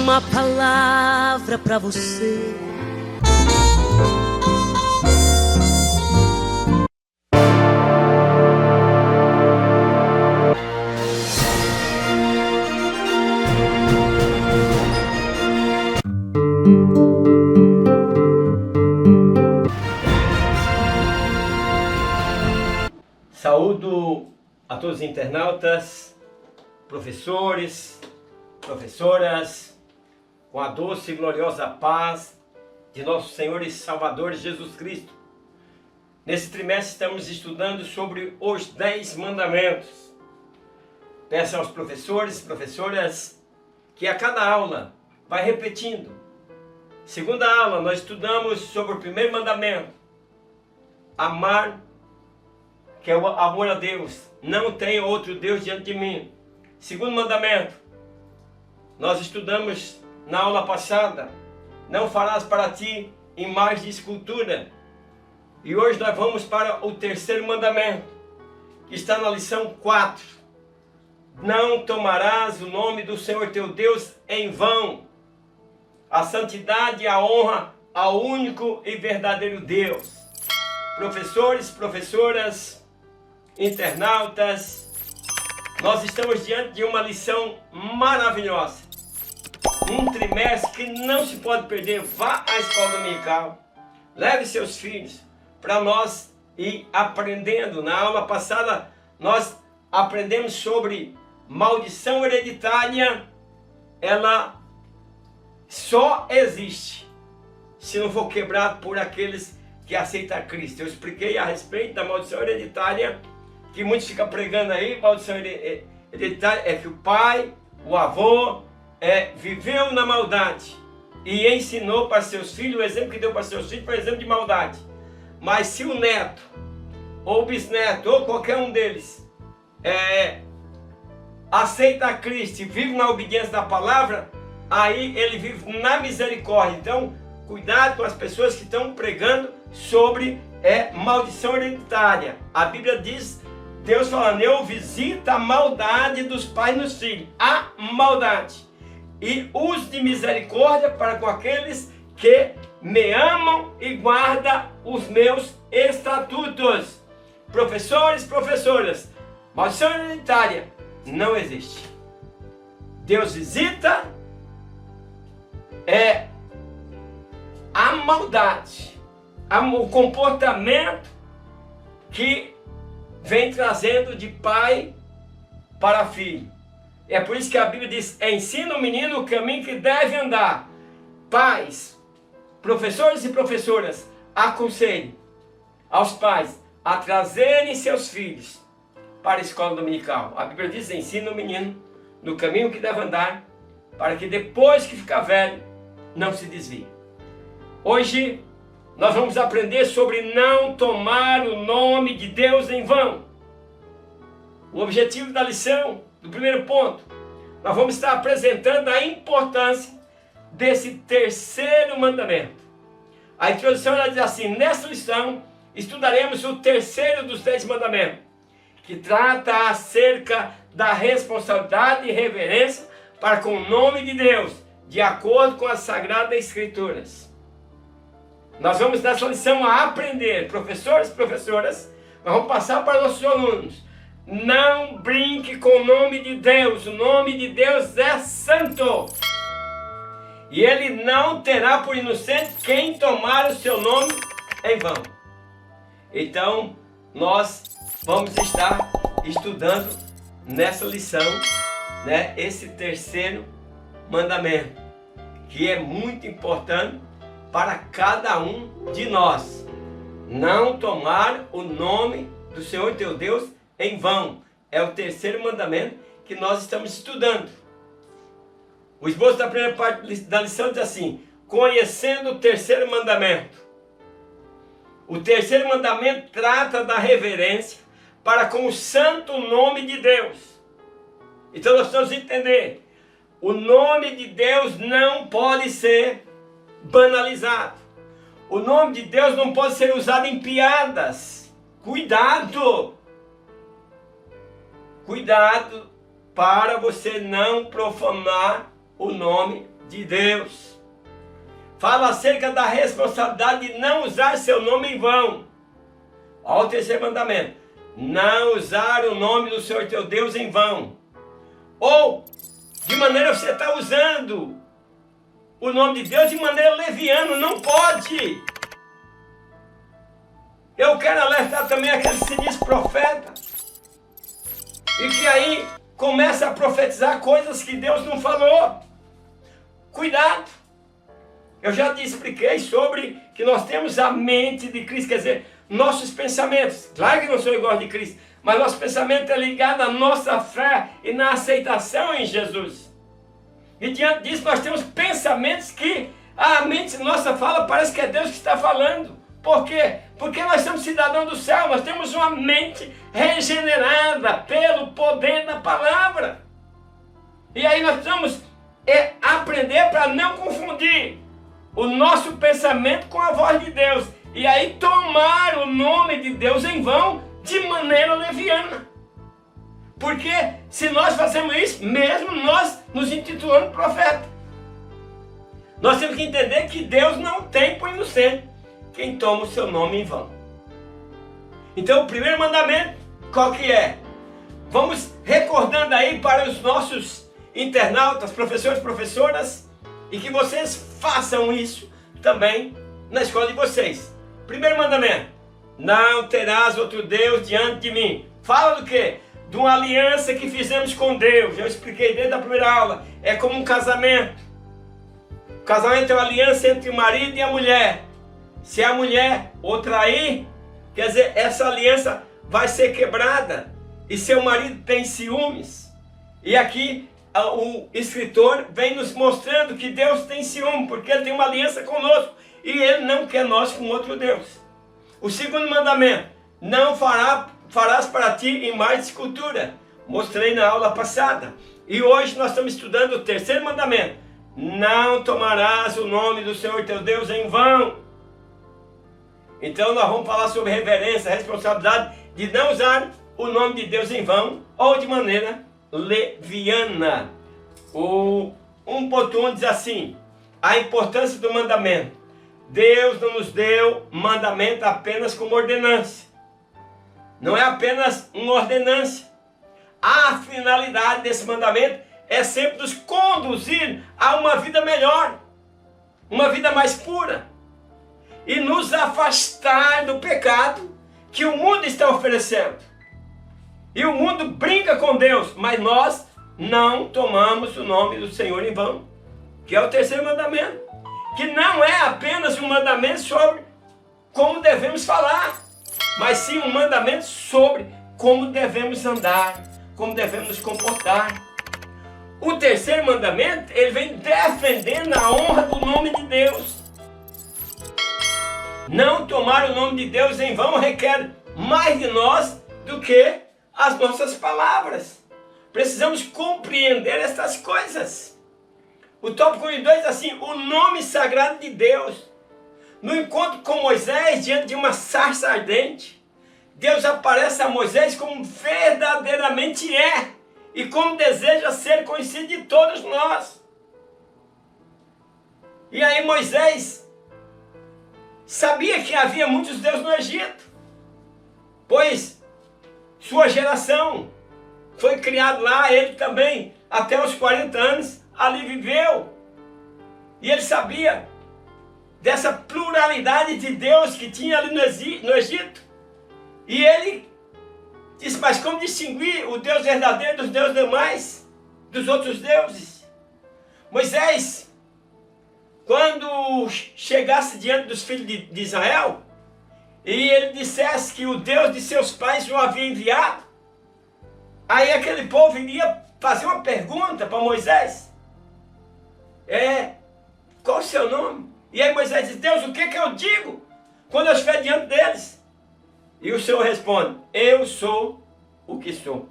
uma palavra pra você. Saúdo a todos os internautas, professores, professoras, com a doce e gloriosa paz de nosso Senhor e Salvador Jesus Cristo. Nesse trimestre estamos estudando sobre os 10 mandamentos. Peço aos professores e professoras que a cada aula vai repetindo. Segunda aula nós estudamos sobre o primeiro mandamento, amar, que é o amor a Deus. Não tem outro Deus diante de mim. Segundo mandamento, nós estudamos na aula passada, não farás para ti imagem de escultura. E hoje nós vamos para o terceiro mandamento, que está na lição 4. Não tomarás o nome do Senhor teu Deus em vão. A santidade e a honra ao único e verdadeiro Deus. Professores, professoras, internautas, nós estamos diante de uma lição maravilhosa. Um trimestre que não se pode perder. Vá à escola dominical, leve seus filhos para nós ir aprendendo. Na aula passada nós aprendemos sobre maldição hereditária. Ela só existe se não for quebrado por aqueles que aceitam Cristo. Eu expliquei a respeito da maldição hereditária, que muitos ficam pregando aí. Maldição hereditária é que o pai, o avô, viveu na maldade e ensinou para seus filhos, o exemplo que deu para seus filhos foi um exemplo de maldade. Mas se o neto, ou o bisneto, ou qualquer um deles aceita Cristo e vive na obediência da palavra, aí ele vive na misericórdia. Então, cuidado com as pessoas que estão pregando sobre maldição hereditária. A Bíblia diz, Deus falando, eu visito a maldade dos pais nos filhos, a maldade, e uso de misericórdia para com aqueles que me amam e guardam os meus estatutos. Professores, professoras, maldição hereditária não existe. Deus visita a maldade, o comportamento que vem trazendo de pai para filho. É por isso que a Bíblia diz, ensina o menino o caminho que deve andar. Pais, professores e professoras, aconselhem aos pais a trazerem seus filhos para a escola dominical. A Bíblia diz, ensina o menino no caminho que deve andar, para que depois que ficar velho, não se desvie. Hoje nós vamos aprender sobre não tomar o nome de Deus em vão. O objetivo da lição, do primeiro ponto, nós vamos estar apresentando a importância desse terceiro mandamento. A introdução ela diz assim, nessa lição estudaremos o terceiro dos 10 mandamentos, que trata acerca da responsabilidade e reverência para com o nome de Deus, de acordo com as Sagradas Escrituras. Nós vamos nessa lição a aprender, professores e professoras, nós vamos passar para nossos alunos. Não brinque com o nome de Deus, o nome de Deus é santo. E ele não terá por inocente quem tomar o seu nome em vão. Então, nós vamos estar estudando nessa lição, esse terceiro mandamento, que é muito importante para cada um de nós. Não tomar o nome do Senhor teu Deus em vão. É o terceiro mandamento que nós estamos estudando. O esboço da primeira parte da lição diz assim, conhecendo o terceiro mandamento. O terceiro mandamento trata da reverência para com o santo nome de Deus. Então nós precisamos entender, o nome de Deus não pode ser banalizado. O nome de Deus não pode ser usado em piadas. Cuidado! Cuidado para você não profanar o nome de Deus. Fala acerca da responsabilidade de não usar seu nome em vão. Olha o terceiro mandamento. Não usar o nome do Senhor teu Deus em vão. Ou, de maneira que você está usando o nome de Deus de maneira leviana, não pode. Eu quero alertar também aquele sinistro profeta. E que aí começa a profetizar coisas que Deus não falou. Cuidado. Eu já te expliquei sobre que nós temos a mente de Cristo, quer dizer, nossos pensamentos. Claro que não sou igual de Cristo, mas nosso pensamento é ligado à nossa fé e na aceitação em Jesus. E diante disso nós temos pensamentos que a mente nossa fala, parece que é Deus que está falando. Por quê? Porque nós somos cidadãos do céu, nós temos uma mente regenerada pelo poder da palavra. E aí nós precisamos aprender para não confundir o nosso pensamento com a voz de Deus. E aí tomar o nome de Deus em vão de maneira leviana. Porque se nós fazemos isso, mesmo nós nos intitulando profeta, nós temos que entender que Deus não tem por inocente quem toma o seu nome em vão. Então o primeiro mandamento, qual que é? Vamos recordando aí para os nossos internautas, professores, professoras, e que vocês façam isso também na escola de vocês. Primeiro mandamento: não terás outro Deus diante de mim. Fala do quê? De uma aliança que fizemos com Deus. Eu expliquei desde a primeira aula. É como um casamento. O casamento é uma aliança entre o marido e a mulher. Se a mulher o trair, quer dizer, essa aliança vai ser quebrada. E seu marido tem ciúmes. E aqui o escritor vem nos mostrando que Deus tem ciúme, porque Ele tem uma aliança conosco. E Ele não quer nós com outro Deus. O segundo mandamento: não farás para ti imagem de escultura. Mostrei na aula passada. E hoje nós estamos estudando o terceiro mandamento: não tomarás o nome do Senhor teu Deus em vão. Então nós vamos falar sobre reverência, responsabilidade de não usar o nome de Deus em vão ou de maneira leviana. O 1.1 diz assim: a importância do mandamento. Deus não nos deu mandamento apenas como ordenança. Não é apenas uma ordenança. A finalidade desse mandamento é sempre nos conduzir a uma vida melhor, uma vida mais pura, e nos afastar do pecado que o mundo está oferecendo. E o mundo brinca com Deus, mas nós não tomamos o nome do Senhor em vão, que é o terceiro mandamento, que não é apenas um mandamento sobre como devemos falar, mas sim um mandamento sobre como devemos andar, como devemos nos comportar. O terceiro mandamento, ele vem defendendo a honra do nome de Deus. Não tomar o nome de Deus em vão requer mais de nós do que as nossas palavras. Precisamos compreender essas coisas. O tópico 2 diz assim: o nome sagrado de Deus. No encontro com Moisés, diante de uma sarça ardente, Deus aparece a Moisés como verdadeiramente é e como deseja ser conhecido de todos nós. E aí Moisés sabia que havia muitos deuses no Egito, pois sua geração foi criado lá, ele também, até os 40 anos, ali viveu. E ele sabia dessa pluralidade de Deus que tinha ali no Egito. E ele disse: mas como distinguir o Deus verdadeiro dos deuses demais, dos outros deuses? Moisés, quando chegasse diante dos filhos de Israel, e ele dissesse que o Deus de seus pais o havia enviado, aí aquele povo iria fazer uma pergunta para Moisés: qual o seu nome? E aí Moisés diz: Deus, o que eu digo quando eu estiver diante deles? E o Senhor responde: eu sou o que sou.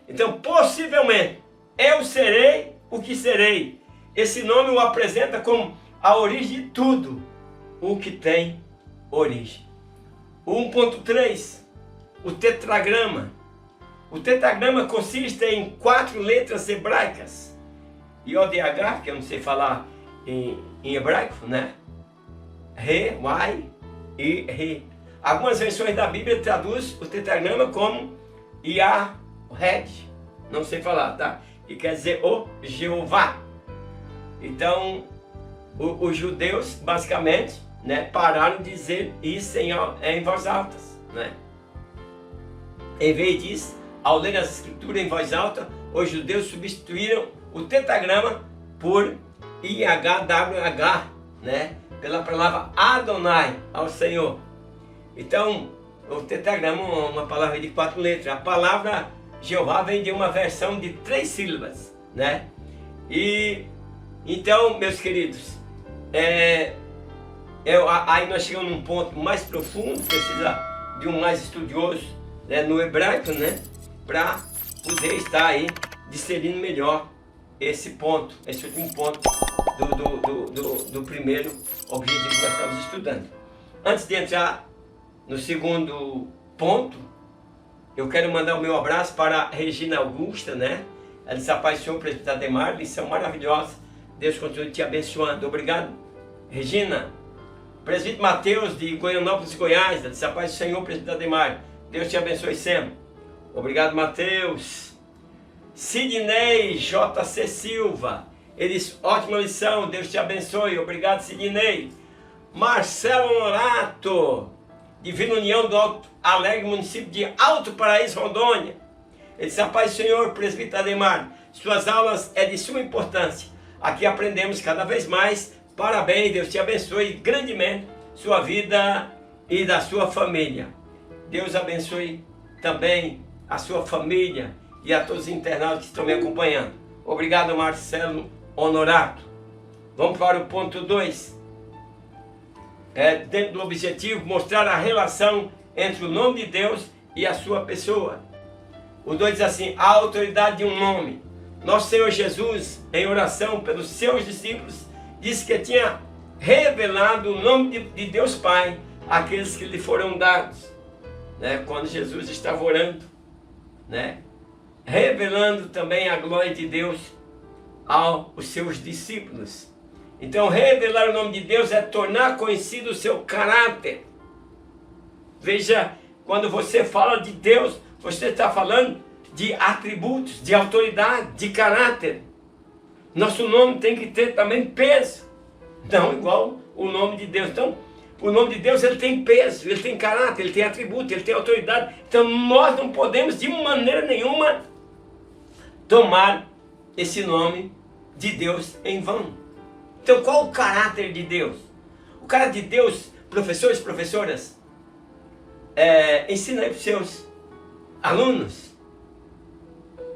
Então, possivelmente, eu serei o que serei. Esse nome o apresenta como a origem de tudo o que tem origem. O 1.3, o tetragrama. O tetragrama consiste em 4 letras hebraicas IODH, que eu não sei falar em hebraico, né? Re, Uai e Re. Algumas versões da Bíblia traduz o tetragrama como Yahed, não sei falar, tá? Que quer dizer o Jeová. Então, os judeus, basicamente, né, pararam de dizer isso em voz alta, né? Em vez disso, ao ler as escrituras em voz alta, os judeus substituíram o tetragrama por IHWH, né? Pela palavra Adonai, ao Senhor. Então, o tetragrama é uma palavra de 4 letras. A palavra Jeová vem de uma versão de 3 sílabas, né? E então, meus queridos, aí nós chegamos num ponto mais profundo, precisa de um mais estudioso, né, no hebraico, né, para poder estar aí discernindo melhor esse ponto, esse último ponto do primeiro objetivo que nós estamos estudando. Antes de entrar no segundo ponto, eu quero mandar o meu abraço para a Regina Augusta, né? Ela disse: a paz do Senhor, presbítero Ademar, lição maravilhosa, Deus continue te abençoando. Obrigado, Regina. Presbítero Mateus de Goianópolis, Goiás, ela disse: a paz do Senhor, presbítero Ademar, Deus te abençoe sempre. Obrigado, Mateus. Sidney JC Silva, ele disse: ótima lição, Deus te abençoe. Obrigado, Sidney. Marcelo Norato, Divina União do Alto Alegre, município de Alto Paraíso, Rondônia. Ele disse: a paz do Senhor, presbítero Ademar, suas aulas é de suma importância. Aqui aprendemos cada vez mais. Parabéns, Deus te abençoe grandemente sua vida e da sua família. Deus abençoe também a sua família e a todos os internautas que estão me acompanhando. Obrigado, Marcelo Honorato. Vamos para o ponto 2. Dentro do objetivo, mostrar a relação entre o nome de Deus e a sua pessoa. O 2 diz assim: a autoridade de um nome. Nosso Senhor Jesus, em oração pelos seus discípulos, disse que tinha revelado o nome de Deus Pai àqueles que lhe foram dados, né? Quando Jesus estava orando, né? Revelando também a glória de Deus aos seus discípulos. Então, revelar o nome de Deus é tornar conhecido o seu caráter. Veja, quando você fala de Deus, você está falando de atributos, de autoridade, de caráter. Nosso nome tem que ter também peso, não igual o nome de Deus. Então, o nome de Deus, ele tem peso, ele tem caráter, ele tem atributo, ele tem autoridade. Então, nós não podemos de maneira nenhuma tomar esse nome de Deus em vão. Então, qual o caráter de Deus? O caráter de Deus, professores, professoras, ensina aí para os seus alunos.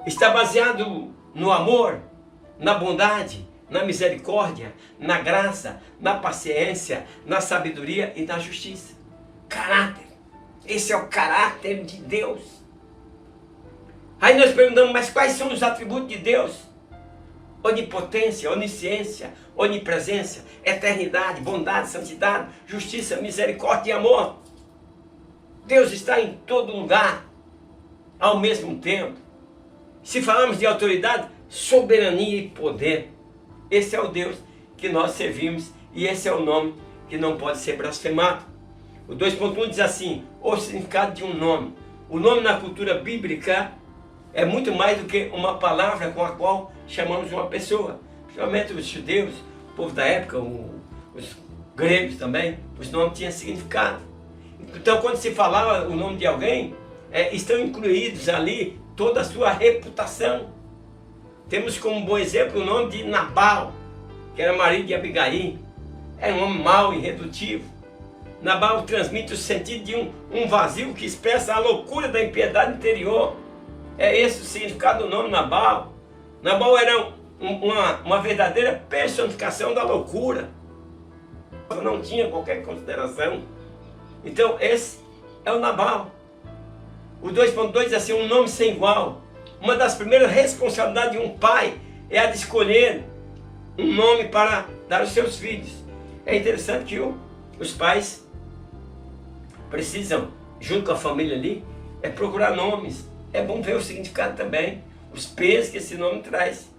Está baseado no amor, na bondade, na misericórdia, na graça, na paciência, na sabedoria e na justiça. Caráter. Esse é o caráter de Deus. Aí nós perguntamos: mas quais são os atributos de Deus? Onipotência, onisciência, onipresença, eternidade, bondade, santidade, justiça, misericórdia e amor. Deus está em todo lugar, ao mesmo tempo. Se falamos de autoridade, soberania e poder. Esse é o Deus que nós servimos e esse é o nome que não pode ser blasfemado. O 2.1 diz assim: o significado de um nome. O nome na cultura bíblica é muito mais do que uma palavra com a qual chamamos uma pessoa. Principalmente os judeus, o povo da época, os gregos também, os nomes tinham significado. Então, quando se falava o nome de alguém, estão incluídos ali toda a sua reputação. Temos como bom exemplo o nome de Nabal, que era marido de Abigail. Era um homem mau, irredutivo. Nabal transmite o sentido de um vazio que expressa a loucura da impiedade interior. É esse o significado do nome Nabal. Nabal era uma verdadeira personificação da loucura. Não tinha qualquer consideração. Então esse é o Nabal. O 2.2 diz assim: um nome sem igual. Uma das primeiras responsabilidades de um pai é a de escolher um nome para dar aos seus filhos. É interessante que os pais precisam, junto com a família ali, procurar nomes. É bom ver o significado também, os pesos que esse nome traz.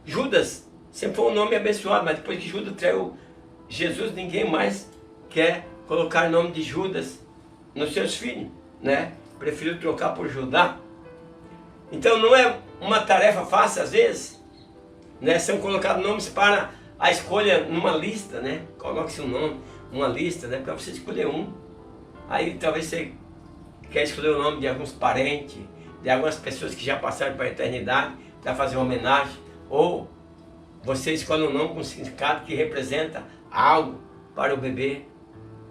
Judas sempre foi um nome abençoado, mas depois que Judas traiu Jesus, ninguém mais quer colocar o nome de Judas nos seus filhos, né? Preferiu trocar por Judá. Então não é uma tarefa fácil às vezes, né? São colocados nomes para a escolha numa lista, né? Coloque seu nome, uma lista, né? Para você escolher um. Aí talvez você quer escolher o nome de alguns parentes, de algumas pessoas que já passaram para a eternidade, para fazer uma homenagem, ou você escolhe um nome com significado que representa algo para o bebê.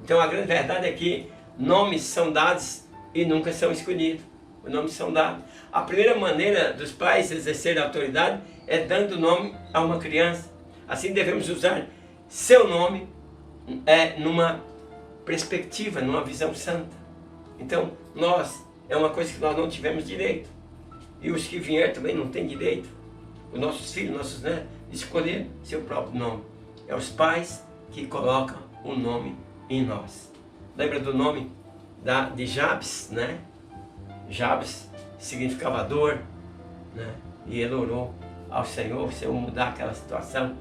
Então a grande verdade é que nomes são dados e nunca são escolhidos. Os nomes são dados. A primeira maneira dos pais exercerem a autoridade é dando nome a uma criança. Assim devemos usar seu nome numa perspectiva, numa visão santa. Então é uma coisa que nós não tivemos direito. E os que vieram também não têm direito. Os nossos filhos, nossos netos, escolher seu próprio nome. É os pais que colocam o nome em nós. Lembra do nome de Jabes, né? Jabes significava dor, né? E ele orou ao Senhor, o Senhor mudar aquela situação.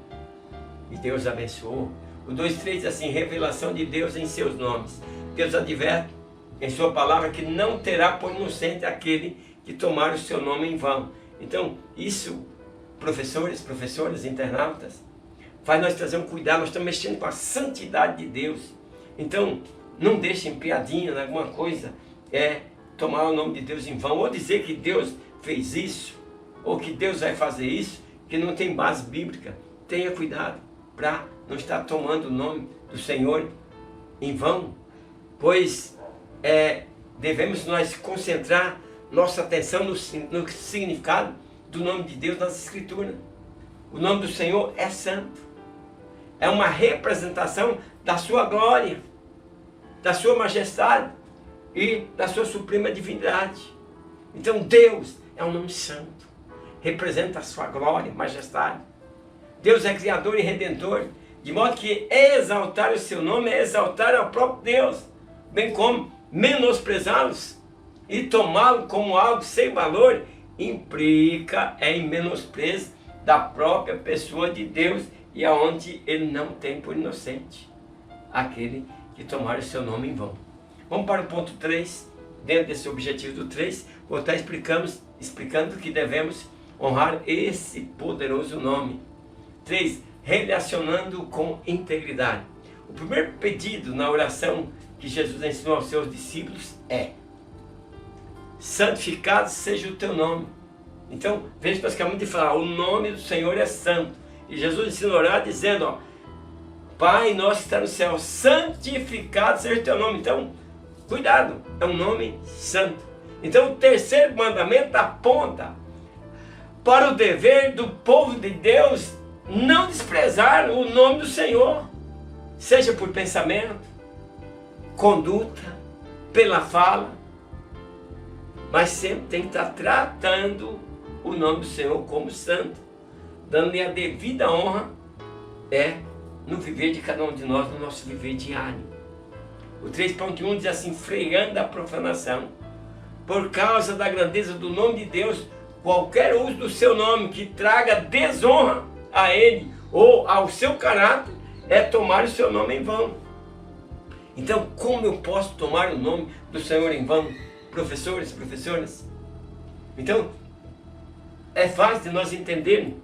E Deus abençoou. O 2:3 diz assim: revelação de Deus em seus nomes. Deus adverte em sua palavra que não terá por inocente aquele que tomar o seu nome em vão. Então, isso, professoras, internautas, faz nós trazer um cuidado. Nós estamos mexendo com a santidade de Deus. Então, não deixem piadinha, alguma coisa, tomar o nome de Deus em vão, ou dizer que Deus fez isso, ou que Deus vai fazer isso, que não tem base bíblica. Tenha cuidado para não estar tomando o nome do Senhor em vão, pois devemos nós concentrar nossa atenção no significado do nome de Deus nas Escrituras. O nome do Senhor é santo, é uma representação da sua glória, da sua majestade e da sua suprema divindade. Então Deus é um nome santo, representa a sua glória, majestade. Deus é Criador e Redentor, de modo que exaltar o seu nome é exaltar ao próprio Deus, bem como menosprezá-los e tomá-lo como algo sem valor implica em menosprezo da própria pessoa de Deus, e aonde ele não tem por inocente aquele que tomar o seu nome em vão. Vamos para o ponto 3, dentro desse objetivo do 3, vou estar explicando que devemos honrar esse poderoso nome. 3, relacionando com integridade. O primeiro pedido na oração que Jesus ensinou aos seus discípulos é: santificado seja o teu nome. Então, veja que nós acabamos de falar, o nome do Senhor é santo. E Jesus ensina a orar dizendo, Pai nosso que está no céu, santificado seja o teu nome. Então, cuidado, é um nome santo. Então, o terceiro mandamento aponta para o dever do povo de Deus não desprezar o nome do Senhor, seja por pensamento, conduta, pela fala, mas sempre tem que estar tratando o nome do Senhor como santo, dando-lhe a devida honra no viver de cada um de nós, no nosso viver diário. O 3.1 diz assim: freando a profanação, por causa da grandeza do nome de Deus, qualquer uso do seu nome que traga desonra a ele ou ao seu caráter é tomar o seu nome em vão. Então, como eu posso tomar o nome do Senhor em vão? Professores, professoras. Então, é fácil de nós entendermos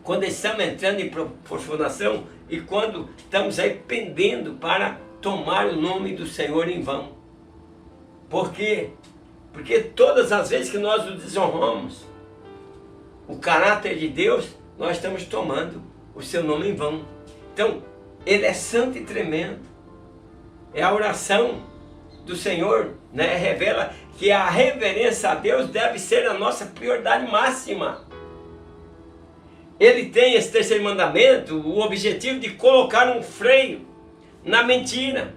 quando estamos entrando em profanação e quando estamos aí pendendo para tomar o nome do Senhor em vão. Por quê? Porque todas as vezes que nós o desonramos, o caráter de Deus, nós estamos tomando o seu nome em vão. Então, ele é santo e tremendo. É a oração do Senhor, né? Revela que a reverência a Deus deve ser a nossa prioridade máxima. Ele tem esse terceiro mandamento, o objetivo de colocar um freio na mentira,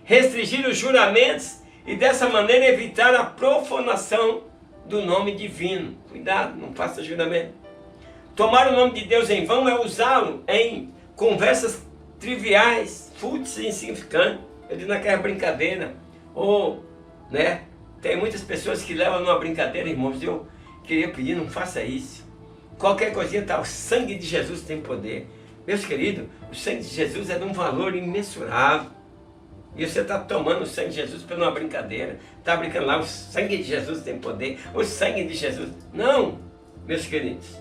restringir os juramentos e dessa maneira evitar a profanação do nome divino. Cuidado, não faça juramento. Tomar o nome de Deus em vão é usá-lo em conversas triviais, fúteis e insignificantes. Eu digo naquela brincadeira, ou, tem muitas pessoas que levam numa brincadeira, irmãos, eu queria pedir, não faça isso. qualquer coisinha tá, o sangue de Jesus tem poder. Meus queridos, o sangue de Jesus é de um valor imensurável. E você está tomando o sangue de Jesus por uma brincadeira. Está brincando lá, o sangue de Jesus tem poder. O sangue de Jesus. Não, meus queridos.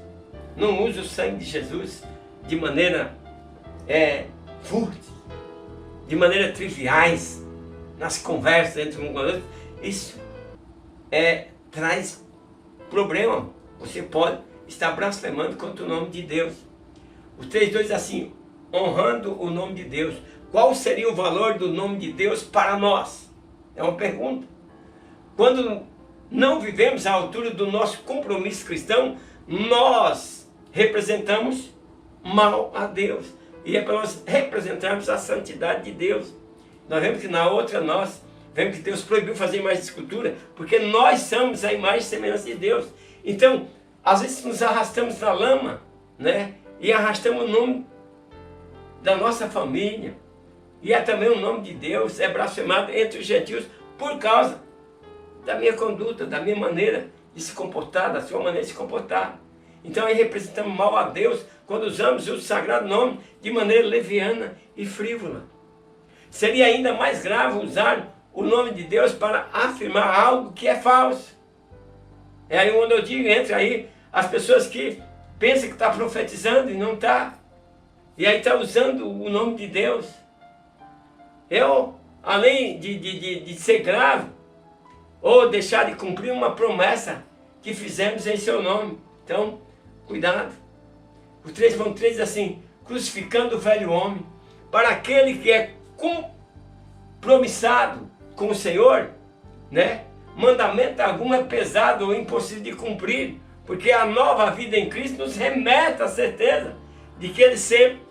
Não use o sangue de Jesus de maneira fútil, de maneira triviais, nas conversas entre um com o outro. Isso traz problema. Você pode estar blasfemando contra o nome de Deus. Os 3:2 assim, honrando o nome de Deus. Qual seria o valor do nome de Deus para nós? É uma pergunta. Quando não vivemos à altura do nosso compromisso cristão, nós representamos mal a Deus. E é para nós representarmos a santidade de Deus. Nós vemos que na outra nós vemos que Deus proibiu fazer imagem de escultura, porque nós somos a imagem e semelhança de Deus. Então, às vezes nos arrastamos na lama, né? E arrastamos o nome da nossa família. E também o nome de Deus é blasfemado entre os gentios por causa da minha conduta, da minha maneira de se comportar, da sua maneira de se comportar. Então aí representamos mal a Deus quando usamos o sagrado nome de maneira leviana e frívola. Seria ainda mais grave usar o nome de Deus para afirmar algo que é falso. É aí onde eu digo, entra aí as pessoas que pensam que está profetizando e não está. E aí está usando o nome de Deus. Além de ser grave, ou deixar de cumprir uma promessa que fizemos em seu nome. Então, cuidado. O 3:3 diz assim, crucificando o velho homem, para aquele que é compromissado com o Senhor, né? Mandamento algum é pesado ou impossível de cumprir, porque a nova vida em Cristo nos remete à certeza de que Ele sempre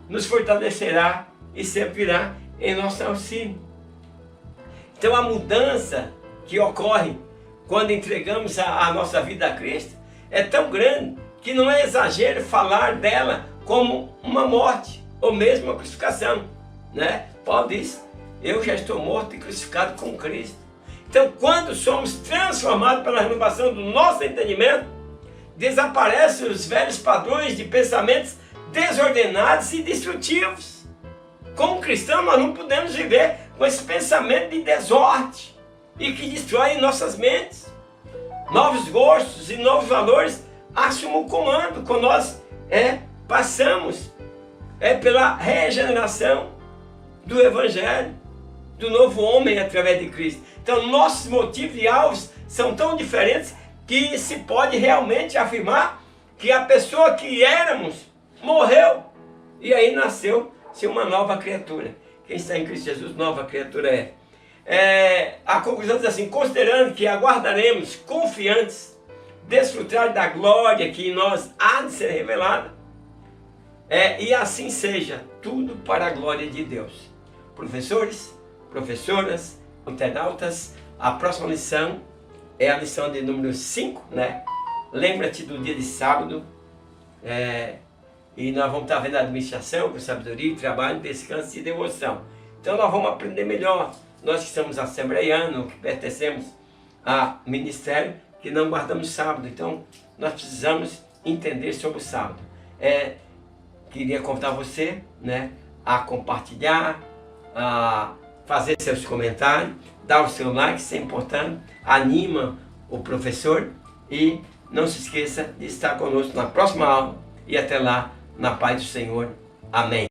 nos fortalecerá e sempre virá em nosso auxílio. Então a mudança que ocorre quando entregamos a nossa vida a Cristo é tão grande que não é exagero falar dela como uma morte ou mesmo uma crucificação, né? Paulo diz, eu já estou morto e crucificado com Cristo. Então quando somos transformados pela renovação do nosso entendimento, desaparecem os velhos padrões de pensamentos desordenados e destrutivos. Como cristão, nós não podemos viver com esse pensamento de desordem e que destrói nossas mentes. Novos gostos e novos valores assumem o comando quando nós passamos pela regeneração do Evangelho, do novo homem através de Cristo. Então, nossos motivos e alvos são tão diferentes que se pode realmente afirmar que a pessoa que éramos morreu e aí nasceu ser uma nova criatura. Quem está em Cristo Jesus, nova criatura a conclusão diz assim, considerando que aguardaremos confiantes desfrutar da glória que em nós há de ser revelada, e assim seja, tudo para a glória de Deus. Professores, professoras, internautas, a próxima lição é a lição de número 5, né? Lembra-te do dia de sábado, e nós vamos estar vendo a administração com sabedoria, trabalho, descanso e devoção. Então nós vamos aprender melhor. Nós que somos assembleianos, que pertencemos a ministério, que não guardamos sábado. Então nós precisamos entender sobre o sábado. Queria convidar você, né, a compartilhar, a fazer seus comentários, dar o seu like, isso é importante, anima o professor e não se esqueça de estar conosco na próxima aula e até lá, na paz do Senhor. Amém.